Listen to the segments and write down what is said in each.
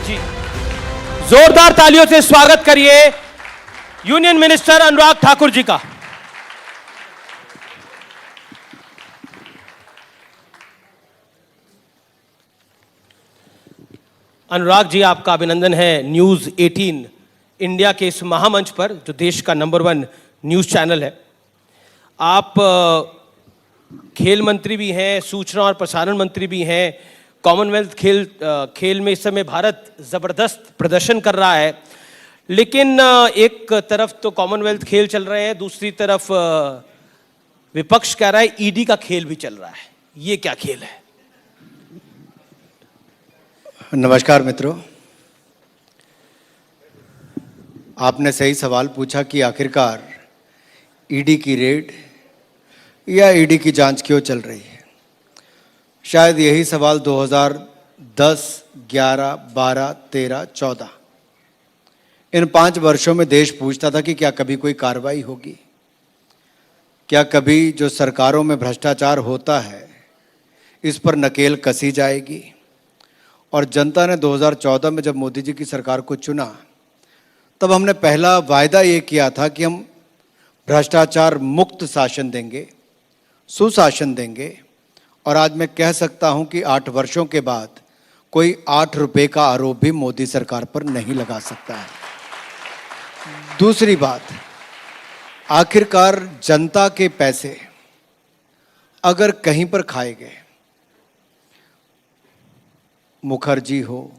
जी, जोरदार तालियों से स्वागत करिए यूनियन मिनिस्टर अनुराग ठाकुर जी का। अनुराग जी, आपका अभिनंदन है न्यूज़ 18 इंडिया के इस महामंच पर, जो देश का नंबर 1 न्यूज़ चैनल है। आप खेल मंत्री भी हैं, सूचना और प्रसारण मंत्री भी हैं। कॉमनवेल्थ खेल में इस समय भारत ज़बरदस्त प्रदर्शन कर रहा है, लेकिन एक तरफ तो कॉमनवेल्थ खेल चल रहे हैं, दूसरी तरफ विपक्ष कह रहा है ईडी का खेल भी चल रहा है। ये क्या खेल है? नमस्कार मित्रों, आपने सही सवाल पूछा कि आखिरकार ईडी की रेड या ईडी की जांच क्यों चल रही है। शायद यही सवाल 2010, 11, 12, 13, 14 इन 5 वर्षों में देश पूछता था कि क्या कभी कोई कार्रवाई होगी, क्या कभी जो सरकारों में भ्रष्टाचार होता है इस पर नकेल कसी जाएगी। और जनता ने 2014 में जब मोदी जी की सरकार को चुना, तब हमने पहला वायदा ये किया था कि हम भ्रष्टाचार मुक्त शासन देंगे, सुशासन देंगे। और आज मैं कह सकता हूं कि 8 वर्षों के बाद कोई 8 रुपए का आरोप भी मोदी सरकार पर नहीं लगा सकता है। दूसरी बात, आखिरकार जनता के पैसे अगर कहीं पर खाए गए, मुखर्जी हो,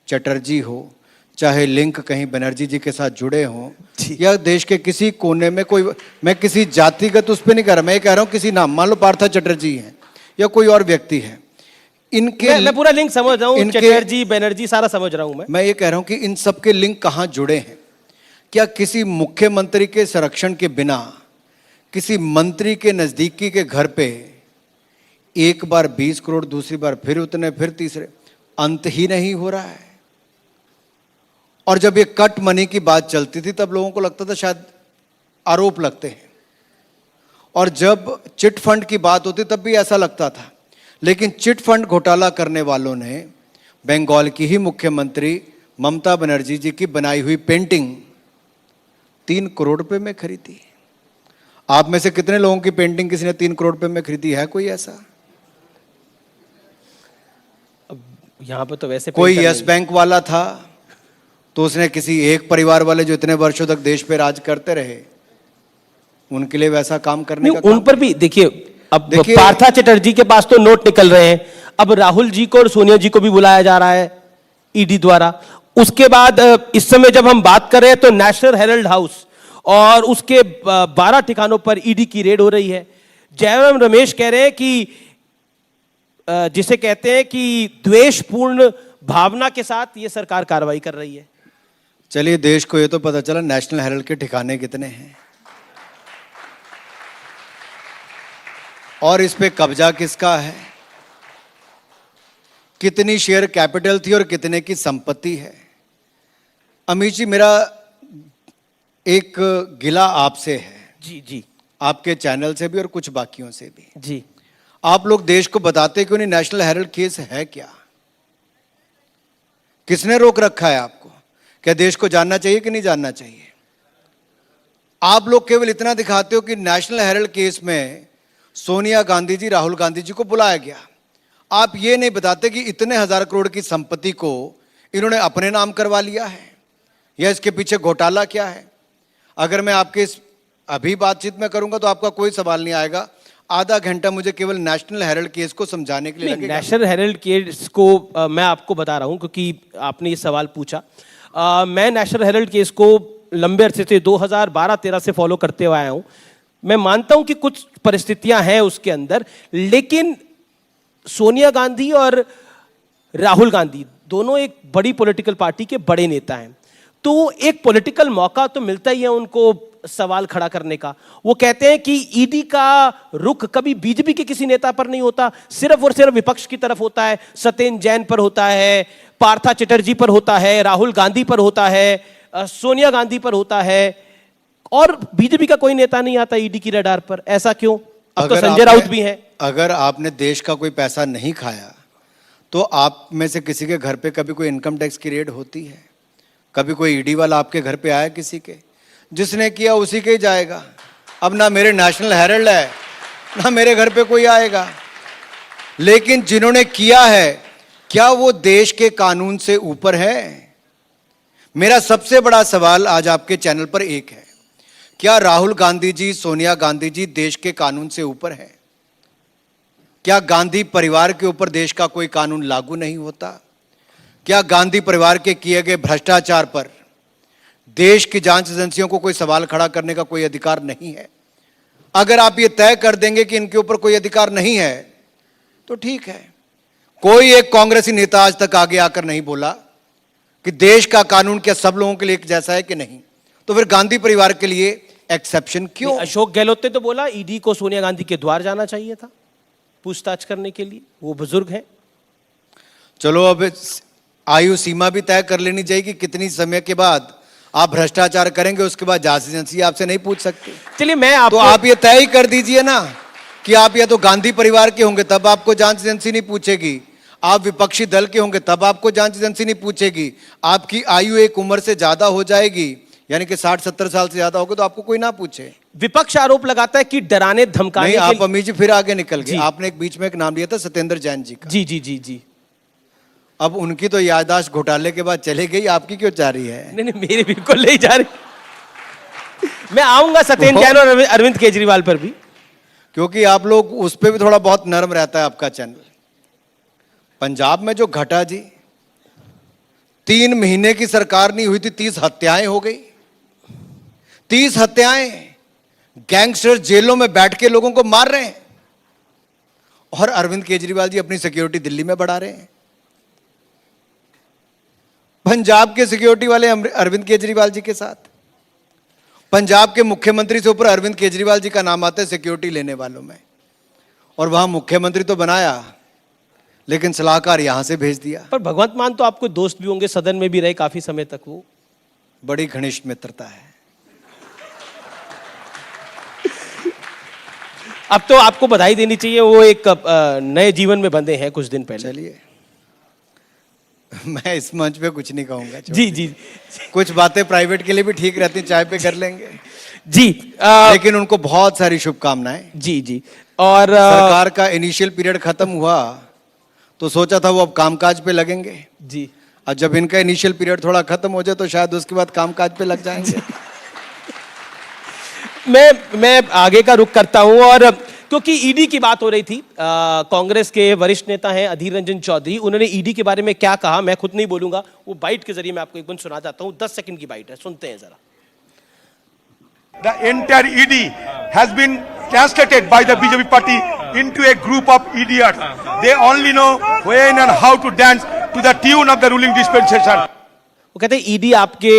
चटर्जी हो, चाहे लिंक कहीं बनर्जी जी के साथ जुड़े हों, या देश के किसी कोने में कोई, मैं किसी जातिगत उस पर नहीं कह रहा, मैं ये कह रहा हूं किसी नाम, मान लो पार्था चटर्जी हैं या कोई और व्यक्ति है, इनके मैं पूरा लिंक समझ रहा हूं, चटर्जी बनर्जी सारा समझ रहा हूं। मैं ये कह रहा हूं कि इन सब के लिंक कहां जुड़े हैं। क्या किसी मुख्यमंत्री के संरक्षण के बिना किसी मंत्री के नजदीकी के घर पे एक बार 20 करोड़, दूसरी बार फिर उतने, फिर तीसरे, अंत ही नहीं हो रहा है। और जब ये कट मनी की बात चलती थी तब लोगों को लगता था शायद आरोप लगते हैं, और जब चिट फंड की बात होती तब भी ऐसा लगता था। लेकिन चिट फंड घोटाला करने वालों ने बंगाल की ही मुख्यमंत्री ममता बनर्जी जी की बनाई हुई पेंटिंग 3 करोड़ रुपए में खरीदी। आप में से कितने लोगों की पेंटिंग किसी ने 3 करोड़ रुपए में खरीदी है? कोई ऐसा? यहाँ पर तो वैसे कोई यस बैंक वाला था तो उसने किसी एक परिवार वाले जो इतने वर्षों तक देश पे राज करते रहे, उनके लिए वैसा काम करने का उन पर भी देखिए, अब पार्था चटर्जी के पास तो नोट निकल रहे हैं, अब राहुल जी को और सोनिया जी को भी बुलाया जा रहा है ईडी द्वारा। उसके बाद इस समय जब हम बात कर रहे हैं तो नेशनल हेराल्ड हाउस और उसके 12 ठिकानों पर ईडी की रेड हो रही है। जयराम रमेश कह रहे हैं कि जिसे कहते हैं कि द्वेषपूर्ण भावना के साथ ये सरकार कार्रवाई कर रही है। चलिए, देश को ये तो पता चला नेशनल हेराल्ड के ठिकाने कितने हैं और इस पे कब्जा किसका है, कितनी शेयर कैपिटल थी और कितने की संपत्ति है। अमित जी, मेरा एक गिला आपसे है, जी, आपके चैनल से भी और कुछ बाकियों से भी। जी, आप लोग देश को बताते क्यों नहीं नेशनल हेराल्ड केस है क्या? किसने रोक रखा है आपको? क्या देश को जानना चाहिए कि नहीं जानना चाहिए? आप लोग केवल इतना दिखाते हो कि नेशनल हेराल्ड केस में सोनिया गांधी जी, राहुल गांधी जी को बुलाया गया। आप ये नहीं बताते कि इतने 1000 करोड़ की संपत्ति को इन्होंने अपने नाम करवा लिया है या इसके पीछे घोटाला क्या है। अगर मैं आपके इस अभी बातचीत में करूंगा तो आपका कोई सवाल नहीं आएगा। आधा घंटा मुझे केवल नेशनल हेराल्ड केस को समझाने के लिए लगेगा। नेशनल हेराल्ड केस को मैं आपको बता रहा हूं क्योंकि आपने ये सवाल पूछा। मैं नेशनल हेराल्ड केस को लंबे अरसे से 2012-13 से फॉलो करते हुए आया हूं। मैं मानता हूं कि कुछ परिस्थितियां हैं उसके अंदर, लेकिन सोनिया गांधी और राहुल गांधी दोनों एक बड़ी पॉलिटिकल पार्टी के बड़े नेता हैं, तो एक पॉलिटिकल मौका तो मिलता ही है उनको सवाल खड़ा करने का। वो कहते हैं कि ईडी का रुख कभी बीजेपी के किसी नेता पर नहीं होता, सिर्फ और सिर्फ विपक्ष की तरफ होता है। सत्येंद्र जैन पर होता है, पार्था चटर्जी पर होता है, राहुल गांधी पर होता है, सोनिया गांधी पर होता है, और बीजेपी का कोई नेता नहीं आता ईडी की रडार पर। ऐसा क्यों? अब तो संजय राउत भी हैं। अगर आपने देश का कोई पैसा नहीं खाया तो आप में से किसी के घर पे कभी कोई इनकम टैक्स की रेड होती है? कभी कोई ईडी वाला आपके घर पे आया किसी के? जिसने किया उसी के ही जाएगा। अब ना मेरे नेशनल हेराल्ड है, ना मेरे घर पे कोई आएगा। लेकिन जिन्होंने किया है, क्या वो देश के कानून से ऊपर है? मेरा सबसे बड़ा सवाल आज आपके चैनल पर एक है, क्या राहुल गांधी जी, सोनिया गांधी जी देश के कानून से ऊपर है? क्या गांधी परिवार के ऊपर देश का कोई कानून लागू नहीं होता? क्या गांधी परिवार के किए गए भ्रष्टाचार पर देश की जांच एजेंसियों को कोई सवाल खड़ा करने का कोई अधिकार नहीं है? अगर आप ये तय कर देंगे कि इनके ऊपर कोई अधिकार नहीं है तो ठीक है। कोई एक कांग्रेसी नेता आज तक आगे आकर नहीं बोला कि देश का कानून क्या सब लोगों के लिए एक जैसा है कि नहीं। तो फिर गांधी परिवार के लिए एक्सेप्शन क्यों? अशोक गहलोत ने तो बोला ईडी को सोनिया गांधी के द्वार जाना चाहिए था पूछताछ करने के लिए, वो बुजुर्ग हैं। चलो अब आयु सीमा भी तय कर लेनी चाहिए कि कितनी समय के बाद आप भ्रष्टाचार करेंगे, उसके बाद जांच एजेंसी आपसे नहीं पूछ सकती। चलिए मैं तो आप ये तय ही कर दीजिए ना कि आप या तो गांधी परिवार के होंगे तब आपको जांच एजेंसी नहीं पूछेगी, आप विपक्षी दल के होंगे तब आपको जांच एजेंसी नहीं पूछेगी, आपकी आयु एक उम्र से ज्यादा हो जाएगी यानी कि 60-70 साल से ज्यादा होगा तो आपको कोई ना पूछे। विपक्ष आरोप लगाता है कि डराने धमकाने नहीं, के आप अमीर जी फिर आगे निकल गए। जी। आपने एक बीच में एक नाम लिया था सत्येंद्र जैन जी का। जी जी जी जी। अब उनकी तो याददाश्त घोटाले के बाद चले गई, आपकी क्यों जा रही है? नहीं नहीं, मेरे बिल्कुल नहीं जा रही। मैं आऊंगा सत्येंद्र जैन और अरविंद केजरीवाल पर भी, क्योंकि आप लोग उस पर भी थोड़ा बहुत नरम रहता है आपका चैनल। पंजाब में जो घटा जी, 3 महीने की सरकार नहीं हुई थी, 30 हत्याएं हो गई। 30 हत्याएं, गैंगस्टर जेलों में बैठ के लोगों को मार रहे हैं और अरविंद केजरीवाल जी अपनी सिक्योरिटी दिल्ली में बढ़ा रहे हैं। पंजाब के सिक्योरिटी वाले अरविंद केजरीवाल जी के साथ, पंजाब के मुख्यमंत्री से ऊपर अरविंद केजरीवाल जी का नाम आता है सिक्योरिटी लेने वालों में। और वहां मुख्यमंत्री तो बनाया लेकिन सलाहकार यहां से भेज दिया। पर भगवंत मान तो आपको दोस्त भी होंगे, सदन में भी रहे काफी समय तक वो। बड़ी घनिष्ठ मित्रता है। अब तो आपको बधाई देनी चाहिए, वो एक नए जीवन में बंधे हैं कुछ दिन पहले। चलिए, मैं इस मंच पे कुछ नहीं कहूंगा। जी जी कुछ बातें प्राइवेट के लिए भी ठीक रहती, चाय पे कर लेंगे जी। लेकिन उनको बहुत सारी शुभकामनाएं। जी जी। और सरकार का इनिशियल पीरियड खत्म हुआ तो सोचा था वो अब कामकाज पे लगेंगे जी। और जब इनका इनिशियल पीरियड थोड़ा खत्म हो जाए तो शायद उसके बाद कामकाज पे लग जाएंगे। मैं आगे का रुख करता हूं, और क्योंकि ईडी की बात हो रही थी, कांग्रेस के वरिष्ठ नेता हैं अधीर रंजन चौधरी, उन्होंने ईडी के बारे में क्या कहा मैं खुद नहीं बोलूंगा, वो बाइट के जरिए मैं आपको एक बार सुना जाता हूं। 10 सेकंड की बाइट है, सुनते हैं जरा। The entire ED has been translated by the BJP party into a group of idiots. They only know when and how to dance to the tune of the ruling dispensation. वो कहते हैं ED आपके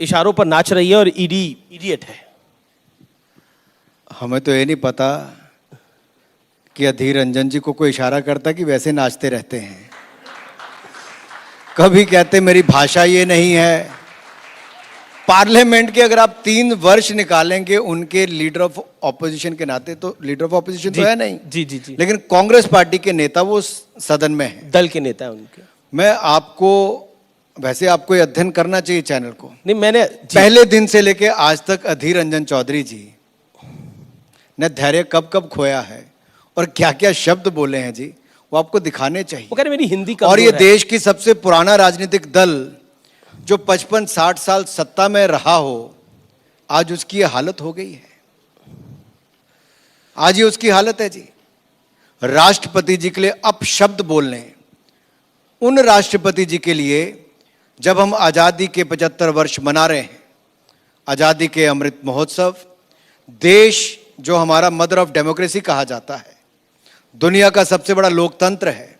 इशारों पर नाच रही है और ईडी इडियट है। हमें तो ये नहीं पता कि अधीर रंजन जी को कोई इशारा करता कि वैसे नाचते रहते हैं। कभी कहते मेरी भाषा ये नहीं है। पार्लियामेंट के अगर आप 3 वर्ष निकालेंगे उनके लीडर ऑफ ऑपोजिशन के नाते, तो लीडर ऑफ ऑपोजिशन तो है नहीं। जी जी जी। लेकिन कांग्रेस पार्टी के नेता वो सदन में है, दल के नेता है उनके। मैं आपको वैसे आपको ये अध्ययन करना चाहिए चैनल को। नहीं, मैंने पहले दिन से लेके आज तक अधीर रंजन चौधरी जी ने धैर्य कब कब खोया है और क्या क्या शब्द बोले हैं जी, वो आपको दिखाने चाहिए। वो कह रहे मेरी हिंदी और ये कमजोर है। देश की सबसे पुराना राजनीतिक दल जो 55-60 साल सत्ता में रहा हो, आज उसकी ये हालत हो गई है। आज ये उसकी हालत है जी। राष्ट्रपति जी के लिए अपशब्द बोलने, उन राष्ट्रपति जी के लिए जब हम आजादी के 75 वर्ष मना रहे हैं, आजादी के अमृत महोत्सव, देश जो हमारा मदर ऑफ डेमोक्रेसी कहा जाता है, दुनिया का सबसे बड़ा लोकतंत्र है,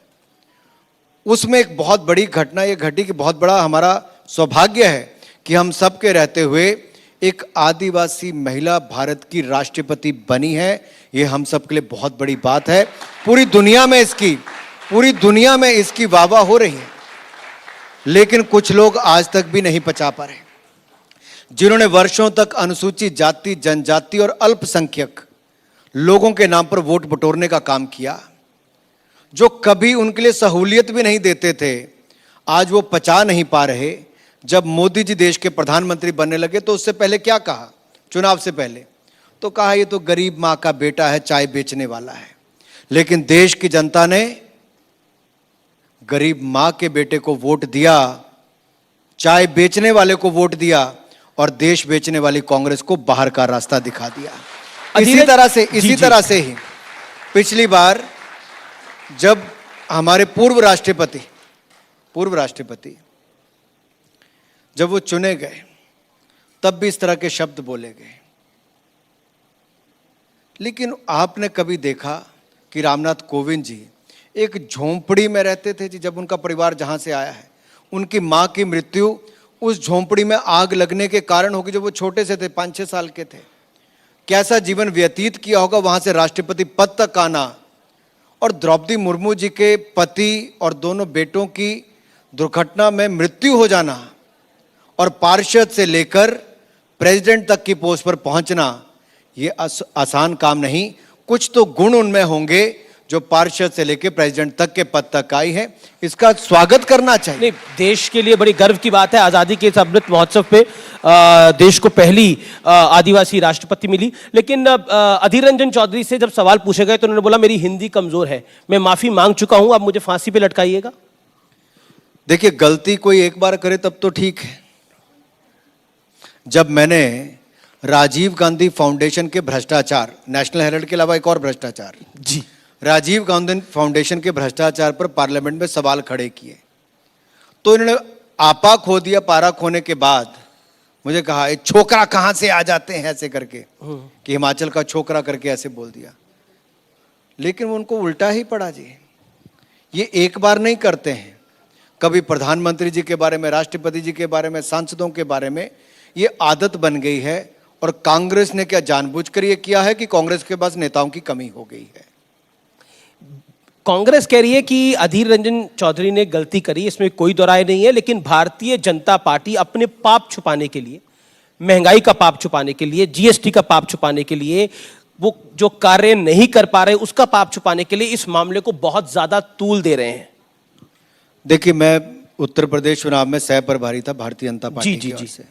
उसमें एक बहुत बड़ी घटना ये घटी कि बहुत बड़ा हमारा सौभाग्य है कि हम सबके रहते हुए एक आदिवासी महिला भारत की राष्ट्रपति बनी है। ये हम सब के लिए बहुत बड़ी बात है। पूरी दुनिया में इसकी वाहवाह हो रही है। लेकिन कुछ लोग आज तक भी नहीं पचा पा रहे, जिन्होंने वर्षों तक अनुसूचित जाति, जनजाति और अल्पसंख्यक लोगों के नाम पर वोट बटोरने का काम किया, जो कभी उनके लिए सहूलियत भी नहीं देते थे, आज वो पचा नहीं पा रहे। जब मोदी जी देश के प्रधानमंत्री बनने लगे तो उससे पहले क्या कहा, चुनाव से पहले तो कहा ये तो गरीब माँ का बेटा है, चाय बेचने वाला है। लेकिन देश की जनता ने गरीब माँ के बेटे को वोट दिया, चाय बेचने वाले को वोट दिया और देश बेचने वाली कांग्रेस को बाहर का रास्ता दिखा दिया। इसी तरह से ही पिछली बार जब हमारे पूर्व राष्ट्रपति जब वो चुने गए तब भी इस तरह के शब्द बोले गए। लेकिन आपने कभी देखा कि रामनाथ कोविंद जी एक झोंपड़ी में रहते थे जी? जब उनका परिवार जहां से आया है, उनकी मां की मृत्यु उस झोंपड़ी में आग लगने के कारण होगी, जब वो छोटे से थे, 5-6 साल के थे। कैसा जीवन व्यतीत किया होगा, वहां से राष्ट्रपति पद तक आना, और द्रौपदी मुर्मू जी के पति और दोनों बेटों की दुर्घटना में मृत्यु हो जाना और पार्षद से लेकर प्रेसिडेंट तक की पोस्ट पर पहुंचना, ये आसान काम नहीं। कुछ तो गुण उनमें होंगे जो पार्षद से लेकर प्रेसिडेंट तक के पद तक आई है, इसका स्वागत करना चाहिए। नहीं, देश के लिए बड़ी गर्व की बात है, आजादी के इस अमृत महोत्सव पे देश को पहली आदिवासी राष्ट्रपति मिली। लेकिन अधीर रंजन चौधरी से जब सवाल पूछे गए तो उन्होंने बोला मेरी हिंदी कमजोर है, मैं माफी मांग चुका हूं, आप मुझे फांसी पे लटकाइएगा। देखिए, गलती कोई एक बार करे तब तो ठीक है। जब मैंने राजीव गांधी फाउंडेशन के भ्रष्टाचार, नेशनल हेराल्ड के अलावा एक और भ्रष्टाचार जी, राजीव गांधी फाउंडेशन के भ्रष्टाचार पर पार्लियामेंट में सवाल खड़े किए, तो इन्होंने आपा खो दिया। पारा खोने के बाद मुझे कहा ये छोकरा कहां से आ जाते हैं ऐसे करके, कि हिमाचल का छोकरा करके ऐसे बोल दिया। लेकिन वो उनको उल्टा ही पड़ा जी। ये एक बार नहीं करते हैं, कभी प्रधानमंत्री जी के बारे में, राष्ट्रपति जी के बारे में, सांसदों के बारे में, ये आदत बन गई है। और कांग्रेस ने क्या जानबूझकर ये किया है कि कांग्रेस के पास नेताओं की कमी हो गई है? कांग्रेस कह रही है कि अधीर रंजन चौधरी ने गलती करी, इसमें कोई दो राय नहीं है। लेकिन भारतीय जनता पार्टी अपने पाप छुपाने के लिए, महंगाई का पाप छुपाने के लिए, जीएसटी का पाप छुपाने के लिए, वो जो कार्य नहीं कर पा रहे उसका पाप छुपाने के लिए इस मामले को बहुत ज्यादा तूल दे रहे हैं। देखिए, मैं उत्तर प्रदेश चुनाव में सह प्रभारी था भारतीय जनता पार्टी की ओर से।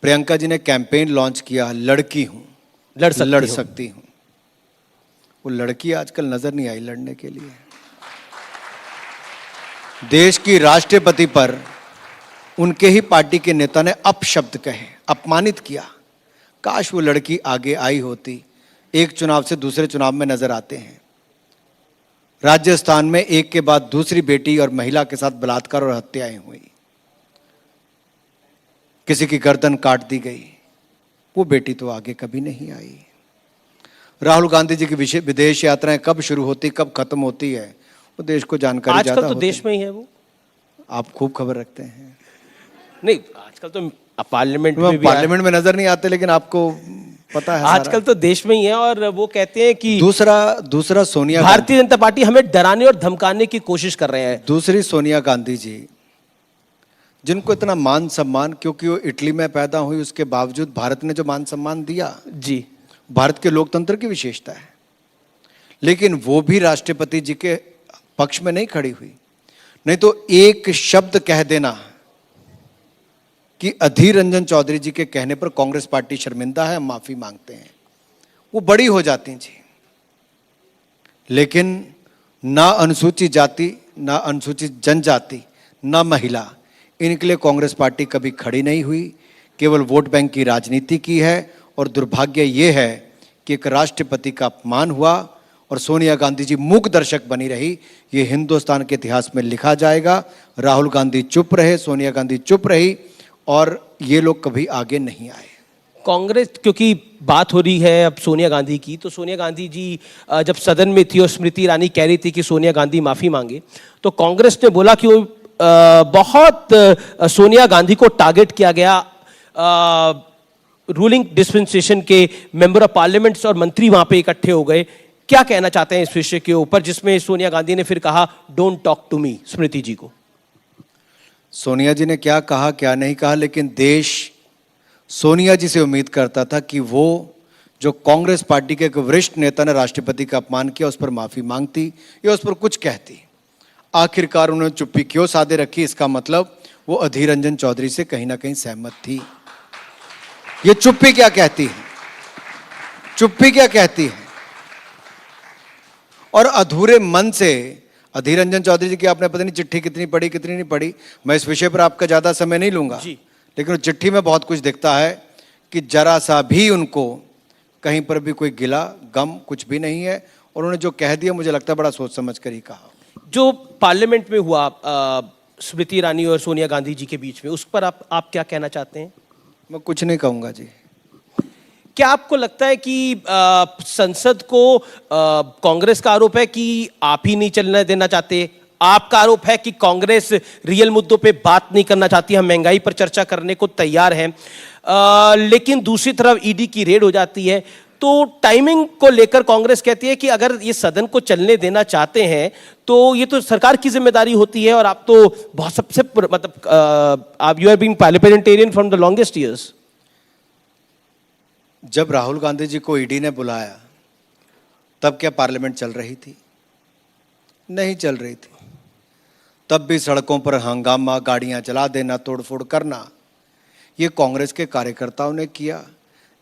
प्रियंका जी ने कैंपेन लॉन्च किया, लड़की हूं, लड़ सकती हूं। वो लड़की आजकल नजर नहीं आई लड़ने के लिए। देश की राष्ट्रपति पर उनके ही पार्टी के नेता ने अपशब्द कहे, अपमानित किया। काश वो लड़की आगे आई होती। एक चुनाव से दूसरे चुनाव में नजर आते हैं, राजस्थान में एक के बाद दूसरी बेटी और महिला के साथ बलात्कार और हत्याएं हुई, किसी की गर्दन काट दी गई। वो बेटी तो आगे कभी नहीं आई। राहुल गांधी जी की विदेश यात्राएं कब शुरू होती, कब खत्म होती है, वो देश को जानकारी ज्यादा आजकल तो देश में ही है वो। आप खूब खबर रखते हैं। नहीं, आजकल तो पार्लियामेंट में नजर नहीं आते, लेकिन आपको पता है आजकल तो देश में ही है। और वो कहते हैं कि दूसरा सोनिया, भारतीय जनता पार्टी हमें डराने और धमकाने की कोशिश कर रहे हैं। दूसरी सोनिया गांधी जी, जिनको इतना मान सम्मान, क्योंकि वो इटली में पैदा हुई, उसके बावजूद भारत ने जो मान सम्मान दिया जी, भारत के लोकतंत्र की विशेषता है। लेकिन वो भी राष्ट्रपति जी के पक्ष में नहीं खड़ी हुई। नहीं तो एक शब्द कह देना कि अधीर रंजन चौधरी जी के कहने पर कांग्रेस पार्टी शर्मिंदा है, हम माफी मांगते हैं, वो बड़ी हो जाती जी। लेकिन ना अनुसूचित जाति, ना अनुसूचित जनजाति, ना महिला, इनके लिए कांग्रेस पार्टी कभी खड़ी नहीं हुई। केवल वोट बैंक की राजनीति की है। और दुर्भाग्य ये है कि एक राष्ट्रपति का अपमान हुआ और सोनिया गांधी जी मूक दर्शक बनी रही। ये हिंदुस्तान के इतिहास में लिखा जाएगा। राहुल गांधी चुप रहे, सोनिया गांधी चुप रही, और ये लोग कभी आगे नहीं आए। कांग्रेस, क्योंकि बात हो रही है अब सोनिया गांधी की, तो सोनिया गांधी जी जब सदन में थी और स्मृति ईरानी कह रही थी कि सोनिया गांधी माफी मांगे, तो कांग्रेस ने बोला कि वो बहुत सोनिया गांधी को टारगेट किया गया। रूलिंग डिस्पेंसेशन के मेंबर ऑफ पार्लियामेंट्स और मंत्री वहां पे इकट्ठे हो गए। क्या कहना चाहते हैं इस विषय के ऊपर, जिसमें सोनिया गांधी ने फिर कहा डोंट टॉक टू मी स्मृति जी को? सोनिया जी ने क्या कहा क्या नहीं कहा, लेकिन देश सोनिया जी से उम्मीद करता था कि वो जो कांग्रेस पार्टी के एक वरिष्ठ नेता ने राष्ट्रपति का अपमान किया उस पर माफी मांगती या उस पर कुछ कहती। आखिरकार उन्होंने चुप्पी क्यों साधे रखी, इसका मतलब वो अधीर रंजन चौधरी से कहीं ना कहीं सहमत थी। ये चुप्पी क्या कहती है, चुप्पी क्या कहती है? और अधूरे मन से अधीर रंजन चौधरी जी की आपने पता नहीं चिट्ठी कितनी पढ़ी कितनी नहीं पढ़ी, मैं इस विषय पर आपका ज्यादा समय नहीं लूंगा, लेकिन उस चिट्ठी में बहुत कुछ दिखता है कि जरा सा भी उनको कहीं पर भी कोई गिला गम कुछ भी नहीं है, और उन्होंने जो कह दिया मुझे लगता है बड़ा सोच समझ कर ही कहा। जो पार्लियामेंट में हुआ स्मृति ईरानी और सोनिया गांधी जी के बीच में, उस पर आप क्या कहना चाहते हैं? मैं कुछ नहीं कहूंगा जी। क्या आपको लगता है कि संसद को कांग्रेस का आरोप है कि आप ही नहीं चलने देना चाहते, आपका आरोप है कि कांग्रेस रियल मुद्दों पे बात नहीं करना चाहती, हम महंगाई पर चर्चा करने को तैयार हैं, लेकिन दूसरी तरफ ईडी की रेड हो जाती है, तो टाइमिंग को लेकर कांग्रेस कहती है कि अगर ये सदन को चलने देना चाहते हैं तो ये तो सरकार की जिम्मेदारी होती है, और आप तो बहुत सबसे मतलब आप you have been parliamentarian from the longest years. जब राहुल गांधी जी को ईडी ने बुलाया तब क्या पार्लियामेंट चल रही थी? नहीं चल रही थी। तब भी सड़कों पर हंगामा, गाड़ियां जला देना, तोड़फोड़ करना, ये कांग्रेस के कार्यकर्ताओं ने किया।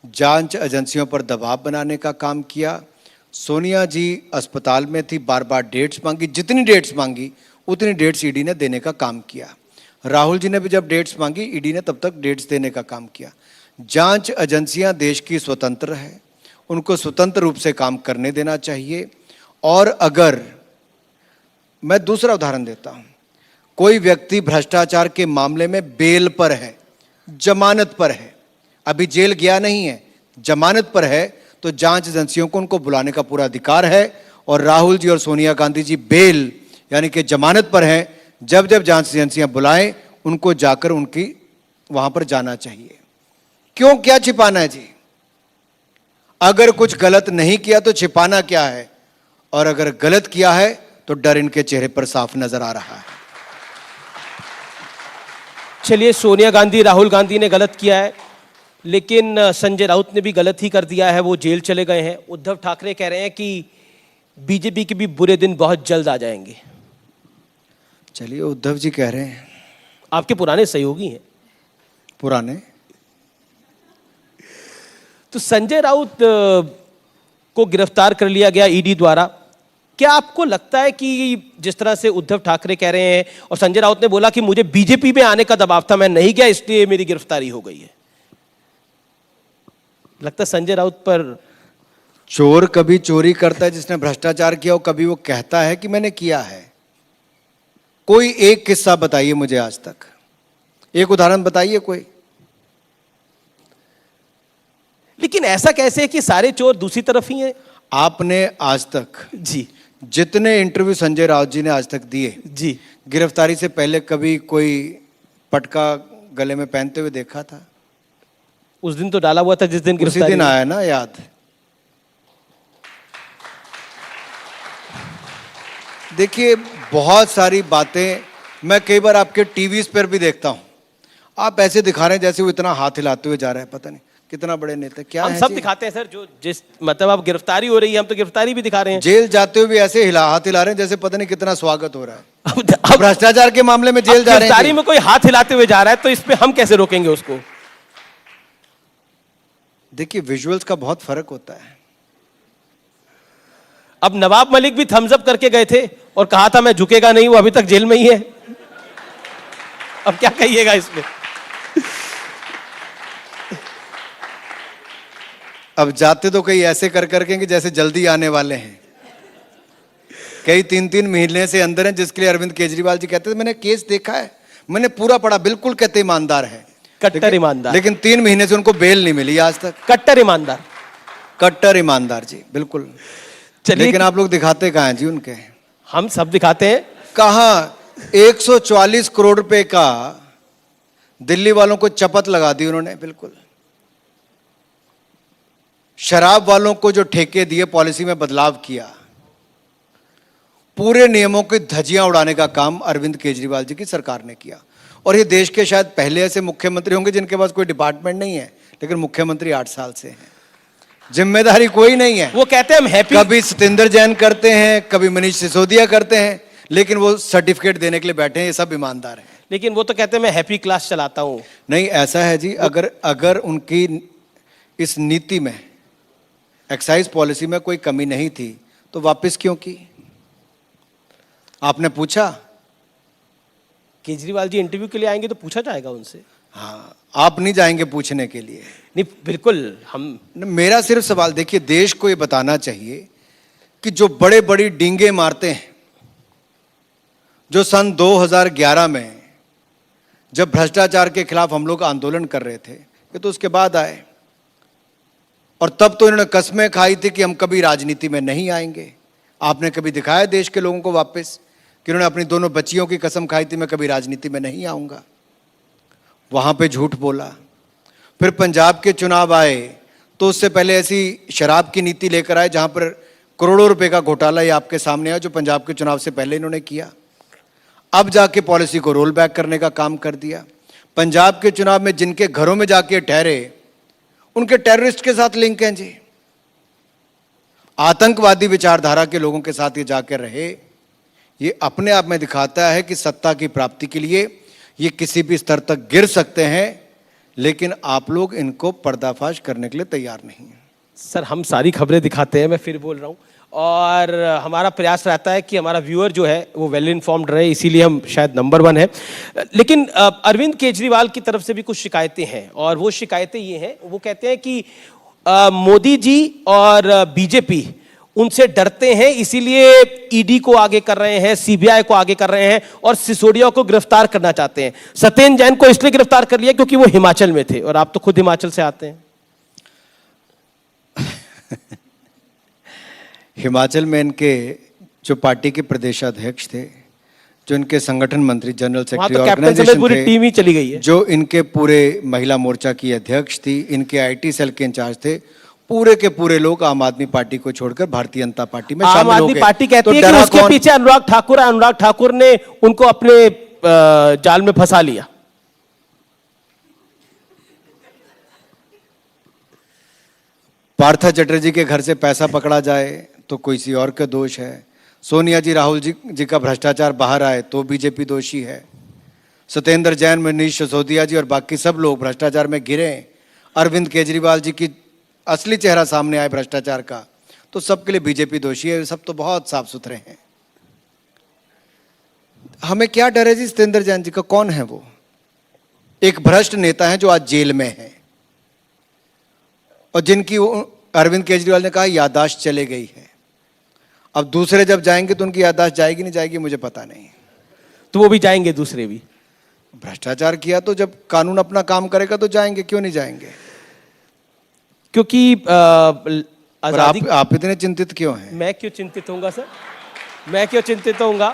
जांच एजेंसियों पर दबाव बनाने का काम किया। सोनिया जी अस्पताल में थी, बार बार डेट्स मांगी, जितनी डेट्स मांगी उतनी डेट्स ईडी ने देने का काम किया। राहुल जी ने भी जब डेट्स मांगी ईडी ने तब तक डेट्स देने का काम किया। जांच एजेंसियां देश की स्वतंत्र है, उनको स्वतंत्र रूप से काम करने देना चाहिए। और अगर मैं दूसरा उदाहरण देता हूं, कोई व्यक्ति भ्रष्टाचार के मामले में बेल पर है, जमानत पर है, अभी जेल गया नहीं है, जमानत पर है, तो जांच एजेंसियों को उनको बुलाने का पूरा अधिकार है। और राहुल जी और सोनिया गांधी जी बेल यानी कि जमानत पर हैं, जब जब जांच एजेंसियां बुलाएं उनको जाकर उनकी वहां पर जाना चाहिए। क्यों, क्या छिपाना है जी? अगर कुछ गलत नहीं किया तो छिपाना क्या है, और अगर गलत किया है तो डर इनके चेहरे पर साफ नजर आ रहा है। चलिए, सोनिया गांधी राहुल गांधी ने गलत किया है, लेकिन संजय राउत ने भी गलत ही कर दिया है, वो जेल चले गए हैं। उद्धव ठाकरे कह रहे हैं कि बीजेपी के भी बुरे दिन बहुत जल्द आ जाएंगे। चलिए, उद्धव जी कह रहे हैं, आपके पुराने सहयोगी हैं। पुराने? तो संजय राउत को गिरफ्तार कर लिया गया ईडी द्वारा। क्या आपको लगता है कि जिस तरह से उद्धव ठाकरे कह रहे हैं और संजय राउत ने बोला कि मुझे बीजेपी में आने का दबाव था, मैं नहीं गया इसलिए मेरी गिरफ्तारी हो गई है, लगता है संजय राउत पर? चोर कभी चोरी करता है जिसने भ्रष्टाचार किया, और कभी वो कहता है कि मैंने किया है। कोई एक किस्सा बताइए मुझे आज तक, एक उदाहरण बताइए कोई। लेकिन ऐसा कैसे है कि सारे चोर दूसरी तरफ ही हैं? आपने आज तक जी जितने इंटरव्यू संजय राउत जी ने आज तक दिए, जी, गिरफ्तारी से पहले कभी कोई पटका गले में पहनते हुए देखा था? उस दिन तो डाला हुआ था जिस दिन उसी गिरफ्तारी दिन आया ना, याद? देखिए, बहुत सारी बातें मैं कई बार आपके टीवी पर भी देखता हूं, आप ऐसे दिखा रहे हैं जैसे वो इतना हाथ हिलाते हुए जा रहे हैं, पता नहीं कितना बड़े नेता क्या हम है सब जी? दिखाते हैं सर, जो जिस मतलब अब गिरफ्तारी हो रही है हम तो गिरफ्तारी भी दिखा रहे हैं। जेल जाते हुए भी ऐसे हाथ हिला रहे हैं जैसे पता नहीं कितना स्वागत हो रहा है। अब भ्रष्टाचार के मामले में जेल जा रहे हैं। गिरफ्तारी में कोई हाथ हिलाते हुए जा रहा है तो इस पे हम कैसे रोकेंगे उसको? देखिए, विजुअल्स का बहुत फर्क होता है। अब नवाब मलिक भी थम्स अप करके गए थे और कहा था मैं झुकेगा नहीं, वो अभी तक जेल में ही है। अब क्या कहिएगा इसमें? अब जाते तो कई ऐसे कर करके कि जैसे जल्दी आने वाले हैं, कई 3-3 महीने से अंदर हैं, जिसके लिए अरविंद केजरीवाल जी कहते थे मैंने केस देखा है, मैंने पूरा पढ़ा, बिल्कुल कहते ईमानदार है, कट्टर ईमानदार। लेकिन 3 महीने से उनको बेल नहीं मिली आज तक। कट्टर ईमानदार, कट्टर ईमानदार जी, बिल्कुल। लेकिन आप लोग दिखाते कहाँ हैं जी उनके? हम सब दिखाते हैं। कहाँ 144 करोड़ रुपए का दिल्ली वालों को चपत लगा दी उन्होंने, बिल्कुल। शराब वालों को जो ठेके दिए, पॉलिसी में बदलाव किया, पूरे नियमों की धज्जियां उड़ाने का काम अरविंद केजरीवाल जी की सरकार ने किया। और ये देश के शायद पहले ऐसे मुख्यमंत्री होंगे जिनके पास कोई डिपार्टमेंट नहीं है, लेकिन मुख्यमंत्री 8 साल से हैं। जिम्मेदारी कोई नहीं है। वो कहते हैं हम हैप्पी, कभी सतेंद्र जैन करते हैं, कभी मनीष सिसोदिया करते हैं, लेकिन वो सर्टिफिकेट देने के लिए बैठे हैं, ये सब ईमानदार हैं। लेकिन वो तो कहते हैं मैं हैप्पी क्लास चलाता हूं। नहीं, ऐसा है जी, अगर उनकी इस नीति में, एक्साइज पॉलिसी में कोई कमी नहीं थी तो वापस क्यों की? आपने पूछा? केजरीवाल जी इंटरव्यू के लिए आएंगे तो पूछा जाएगा उनसे। हाँ, आप नहीं जाएंगे पूछने के लिए? नहीं, बिल्कुल। हम मेरा सिर्फ सवाल, देखिए, देश को ये बताना चाहिए कि जो बड़े बड़ी डींगे मारते हैं, जो सन 2011 में जब भ्रष्टाचार के खिलाफ हम लोग आंदोलन कर रहे थे, ये तो उसके बाद आए, और तब तो इन्होंने कस्में खाई थी कि हम कभी राजनीति में नहीं आएंगे। आपने कभी दिखाया देश के लोगों को वापस कि उन्होंने अपनी दोनों बच्चियों की कसम खाई थी मैं कभी राजनीति में नहीं आऊंगा? वहां पे झूठ बोला। फिर पंजाब के चुनाव आए तो उससे पहले ऐसी शराब की नीति लेकर आए जहां पर करोड़ों रुपए का घोटाला ये आपके सामने आया, जो पंजाब के चुनाव से पहले इन्होंने किया। अब जाके पॉलिसी को रोल बैक करने का काम कर दिया। पंजाब के चुनाव में जिनके घरों में जाके ठहरे, उनके टेररिस्ट के साथ लिंक हैं जी। आतंकवादी विचारधारा के लोगों के साथ ये जाकर रहे। ये अपने आप में दिखाता है कि सत्ता की प्राप्ति के लिए ये किसी भी स्तर तक गिर सकते हैं, लेकिन आप लोग इनको पर्दाफाश करने के लिए तैयार नहीं हैं। सर, हम सारी खबरें दिखाते हैं, मैं फिर बोल रहा हूँ, और हमारा प्रयास रहता है कि हमारा व्यूअर जो है वो वेल इन्फॉर्म्ड रहे, इसीलिए हम शायद नंबर 1 है। लेकिन अरविंद केजरीवाल की तरफ से भी कुछ शिकायतें हैं, और वो शिकायतें ये हैं, वो कहते हैं कि मोदी जी और बीजेपी उनसे डरते हैं, इसीलिए ईडी को आगे कर रहे हैं, सीबीआई को आगे कर रहे हैं, और सिसोदिया को गिरफ्तार करना चाहते हैं। सत्येंद्र जैन को इसलिए गिरफ्तार कर लिया क्योंकि वो हिमाचल में थे, और आप तो खुद हिमाचल से आते हैं। हिमाचल में इनके जो पार्टी के प्रदेशाध्यक्ष थे, जो इनके संगठन मंत्री, जनरल सेक्रेटरी, तो कैप्टन समेत पूरी टीम ही चली गई है, जो इनके पूरे महिला मोर्चा की अध्यक्ष थी, इनके आईटी सेल के इंचार्ज थे, पूरे के पूरे लोग आम आदमी पार्टी को छोड़कर भारतीय जनता पार्टी में शामिल हो गए। आम आदमी पार्टी कहती है कि उसके पीछे अनुराग ठाकुर है, अनुराग ठाकुर ने उनको अपने जाल में फंसा लिया। पार्था चटर्जी के घर से पैसा पकड़ा जाए तो किसी और का दोष है। सोनिया जी, राहुल जी का भ्रष्टाचार बाहर आए तो बीजेपी दोषी है। सत्येंद्र जैन, मनीष सिसोदिया जी और बाकी सब लोग भ्रष्टाचार में गिरे। अरविंद केजरीवाल जी की असली चेहरा सामने आए भ्रष्टाचार का, तो सबके लिए बीजेपी दोषी है। सब तो बहुत साफ सुथरे हैं। हमें क्या डर है जी सत्येंद्र जैन जी का? कौन है वो? एक भ्रष्ट नेता है जो आज जेल में है, और जिनकी अरविंद केजरीवाल ने कहा याददाश्त चले गई है। अब दूसरे जब जाएंगे तो उनकी याददाश्त जाएगी नहीं जाएगी मुझे पता नहीं, तो वो भी जाएंगे दूसरे भी। भ्रष्टाचार किया तो जब कानून अपना काम करेगा तो जाएंगे, क्यों नहीं जाएंगे? क्योंकि आजादी। आप इतने चिंतित क्यों हैं? मैं क्यों चिंतित होऊंगा सर? मैं क्यों चिंतित होऊंगा?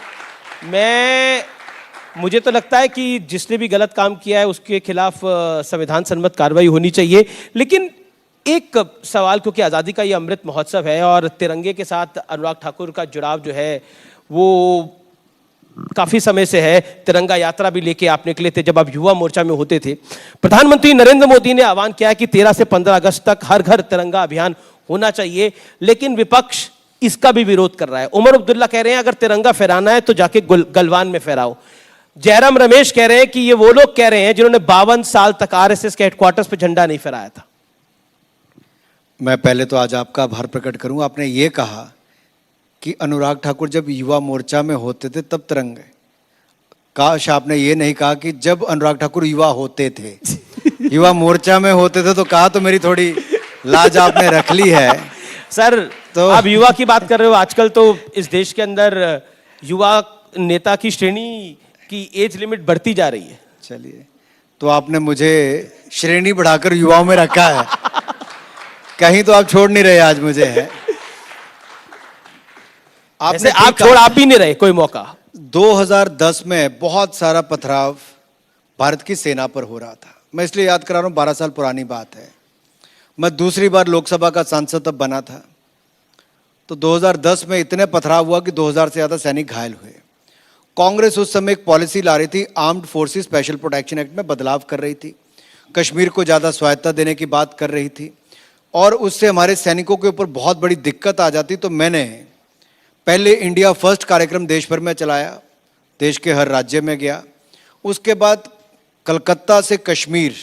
मुझे तो लगता है कि जिसने भी गलत काम किया है उसके खिलाफ संविधान सम्मत कार्रवाई होनी चाहिए। लेकिन एक सवाल, क्योंकि आज़ादी का ये अमृत महोत्सव है और तिरंगे के साथ अनुराग ठाकुर का जुड़ाव जो है वो काफ़ी समय से है। तिरंगा यात्रा भी लेके आप निकले थे जब आप युवा मोर्चा में होते थे। प्रधानमंत्री नरेंद्र मोदी ने आह्वान किया कि 13 से 15 अगस्त तक हर घर तिरंगा अभियान होना चाहिए, लेकिन विपक्ष इसका भी विरोध कर रहा है। उमर अब्दुल्ला कह रहे हैं अगर तिरंगा फहराना है तो जाके गलवान में फहराओ। जयराम रमेश कह रहे हैं कि ये वो लोग कह रहे हैं जिन्होंने 52 साल तक आरएसएस के हेडक्वार्टर्स पर झंडा नहीं फहराया था। मैं पहले तो आज आपका आभार प्रकट करूं। आपने ये कहा कि अनुराग ठाकुर जब युवा मोर्चा में होते थे तब तिरंगे, काश आपने ये नहीं कहा कि जब अनुराग ठाकुर युवा होते थे। युवा मोर्चा में होते थे तो कहा तो मेरी थोड़ी लाज आपने रख ली है सर। तो आप युवा की बात कर रहे हो। आजकल तो इस देश के अंदर युवा नेता की श्रेणी की एज लिमिट बढ़ती जा रही है। चलिए, तो आपने मुझे श्रेणी बढ़ाकर युवाओं में रखा है। कहीं तो आप छोड़ नहीं रहे आज मुझे है। आपने आप ही नहीं रहे कोई मौका। 2010 में बहुत सारा पथराव भारत की सेना पर हो रहा था। मैं इसलिए याद करा रहा हूं, 12 साल पुरानी बात है। मैं दूसरी बार लोकसभा का सांसद तब बना था। तो 2010 में इतने पथराव हुआ कि 2000 से ज्यादा सैनिक घायल हुए। कांग्रेस उस समय एक पॉलिसी ला रही थी, armed forces special protection act में बदलाव कर रही थी, कश्मीर को ज्यादा स्वायत्ता देने की बात कर रही थी, और उससे हमारे सैनिकों के ऊपर बहुत बड़ी दिक्कत आ जाती, तो मैंने पहले इंडिया फर्स्ट कार्यक्रम देश भर में चलाया, देश के हर राज्य में गया। उसके बाद कलकत्ता से कश्मीर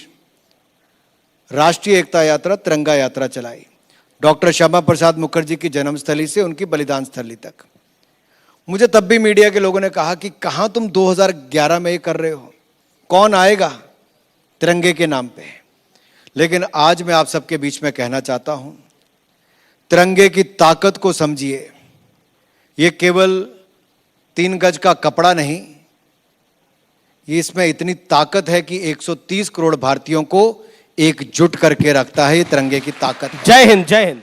राष्ट्रीय एकता यात्रा, तिरंगा यात्रा चलाई, डॉक्टर श्यामा प्रसाद मुखर्जी की जन्मस्थली से उनकी बलिदान स्थली तक। मुझे तब भी मीडिया के लोगों ने कहा कि कहाँ तुम 2011 में ये कर रहे हो, कौन आएगा तिरंगे के नाम पे। लेकिन आज मैं आप सबके बीच में कहना चाहता हूं, तिरंगे की ताकत को समझिए। ये केवल 3 गज का कपड़ा नहीं, ये इसमें इतनी ताकत है कि 130 करोड़ भारतीयों को एकजुट करके रखता है। ये तिरंगे की ताकत है। जय हिंद, जय हिंद।